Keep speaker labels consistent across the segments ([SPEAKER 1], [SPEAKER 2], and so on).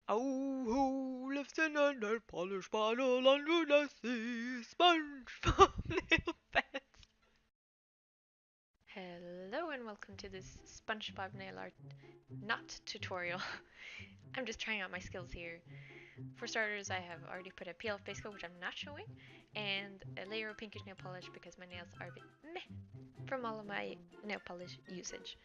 [SPEAKER 1] Oh, who lives in a nail polish bottle under the sea? SpongeBob nail pets. Hello and welcome to this SpongeBob nail art not tutorial. I'm just trying out my skills here. For starters, I have already put a peel off base coat, which I'm not showing, and a layer of pinkish nail polish because my nails are a bit meh from all of my nail polish usage.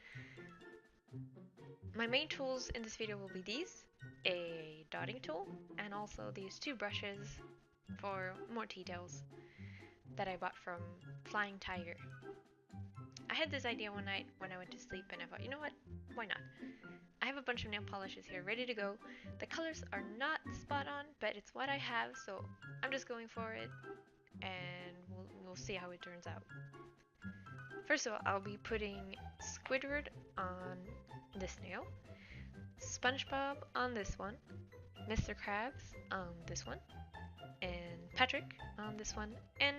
[SPEAKER 1] My main tools in this video will be these, a dotting tool, and also these two brushes for more details that I bought from Flying Tiger. I had this idea one night when I went to sleep and I thought, you know what, why not? I have a bunch of nail polishes here ready to go. The colors are not spot on, but it's what I have, so I'm just going for it and we'll see how it turns out. First of all, I'll be putting Squidward on this nail, SpongeBob on this one, Mr. Krabs on this one, and Patrick on this one, and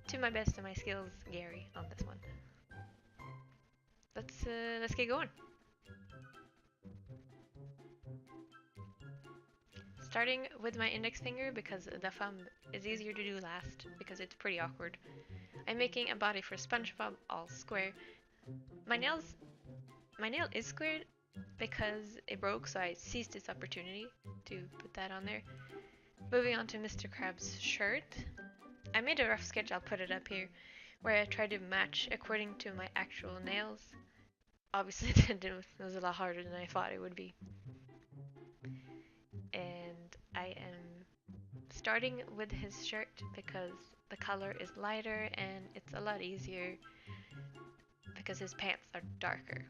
[SPEAKER 1] to my best of my skills, Gary on this one. Let's get going. Starting with my index finger because the thumb is easier to do last because it's pretty awkward. I'm making a body for SpongeBob all square. My nail is squared because it broke, so I seized this opportunity to put that on there. Moving on to Mr. Krabs' shirt. I made a rough sketch, I'll put it up here, where I tried to match according to my actual nails. Obviously it was a lot harder than I thought it would be. And I am starting with his shirt because the color is lighter and it's a lot easier because his pants are darker.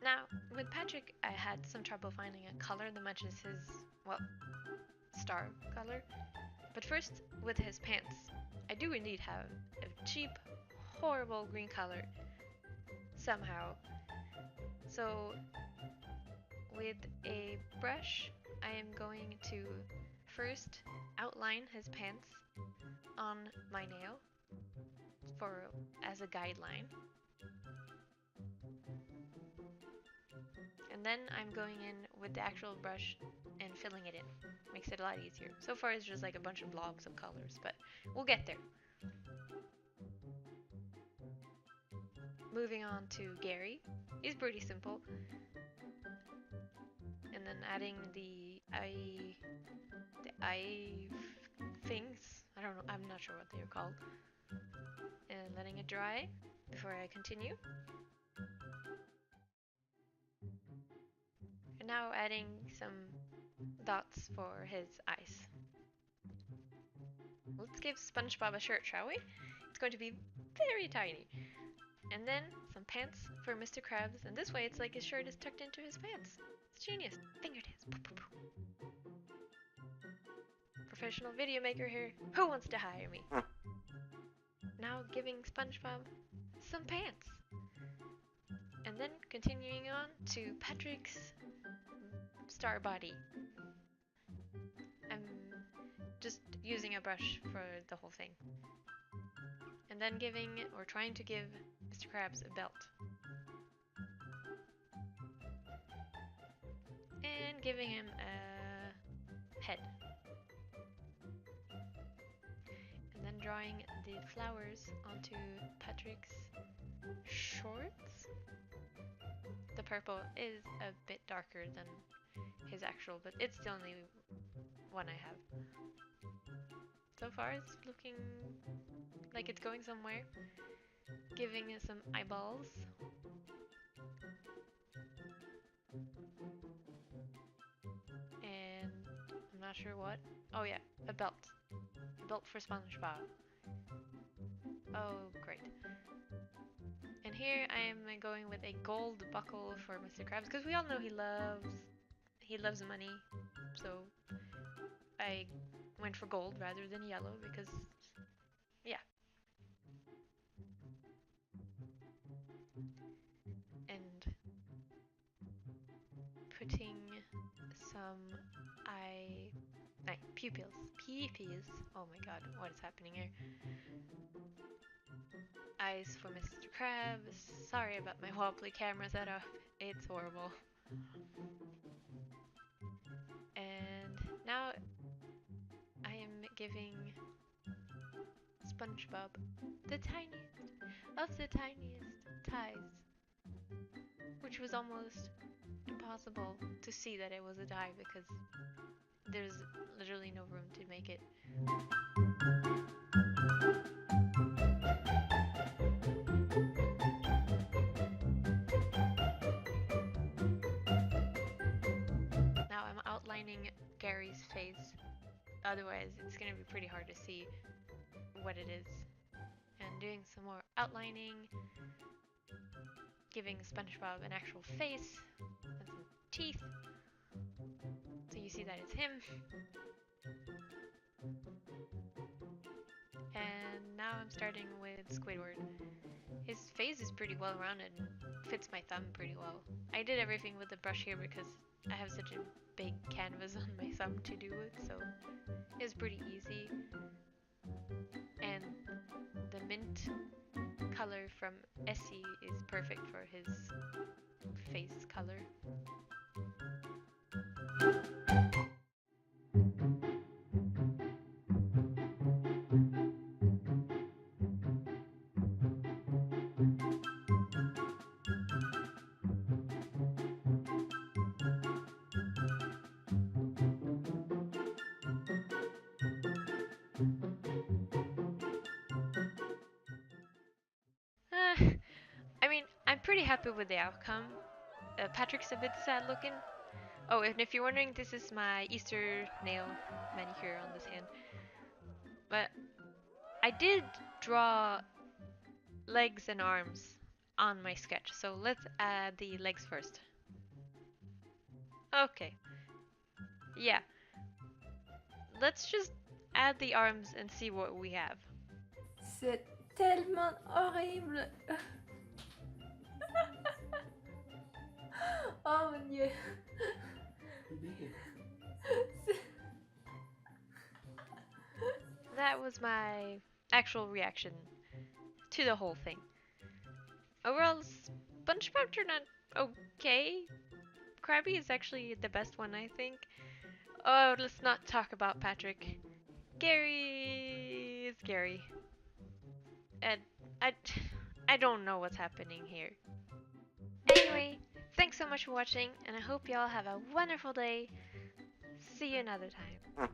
[SPEAKER 1] Now, with Patrick, I had some trouble finding a color that matches his, well, star color. But first, with his pants, I do indeed have a cheap, horrible green color somehow. So, with a brush, I am going to first outline his pants on my nail as a guideline. And then I'm going in with the actual brush and filling it in. Makes it a lot easier. So far it's just like a bunch of blobs of colors, but we'll get there. Moving on to Gary. He's pretty simple. And then adding the eye things. I don't know, I'm not sure what they're called. And letting it dry before I continue. And now adding some dots for his eyes. Let's give SpongeBob a shirt, shall we? It's going to be very tiny. And then some pants for Mr. Krabs, and this way it's like his shirt is tucked into his pants. It's genius. Fingertips. Professional video maker here. Who wants to hire me? Now giving SpongeBob some pants. And then continuing on to Patrick's star body. I'm just using a brush for the whole thing. And then giving, or trying to give, Mr. Krabs a belt. And giving him a head. And then drawing the flowers onto Patrick's shorts. The purple is a bit darker than his actual, but it's the only one I have. So far it's looking like it's going somewhere. Giving it some eyeballs. And I'm not sure what. Oh yeah, a belt. A belt for SpongeBob. Oh, great. And here I am going with a gold buckle for Mr. Krabs because we all know he loves money. So I went for gold rather than yellow because, yeah, some pupils. Oh my god, what is happening here? Eyes for Mr. Krabs. Sorry about my wobbly camera setup. It's horrible. And now I am giving Spongebob the tiniest of the tiniest ties, which was almost impossible to see that it was a tie because there's literally no room to make it. Now I'm outlining Gary's face, otherwise it's gonna be pretty hard to see what it is. And doing some more outlining, giving SpongeBob an actual face and some teeth, so you see that it's him. And now I'm starting with Squidward. His face is pretty well rounded and fits my thumb pretty well. I did everything with the brush here because I have such a big canvas on my thumb to do it, so it's pretty easy. And the mint color from Essie is perfect for his face color. I mean, I'm pretty happy with the outcome. Patrick's a bit sad looking. Oh, and if you're wondering, this is my Easter nail manicure on this hand. But I did draw legs and arms on my sketch, so let's add the legs first. Okay. Yeah. Let's just add the arms and see what we have.
[SPEAKER 2] C'est tellement horrible. Oh mon dieu.
[SPEAKER 1] That was my actual reaction to the whole thing. Overall, SpongeBob turned out okay. Krabby is actually the best one, I think. Oh, let's not talk about Patrick. Gary is Gary. And I don't know what's happening here. Anyway, thanks so much for watching, and I hope you all have a wonderful day. See you another time.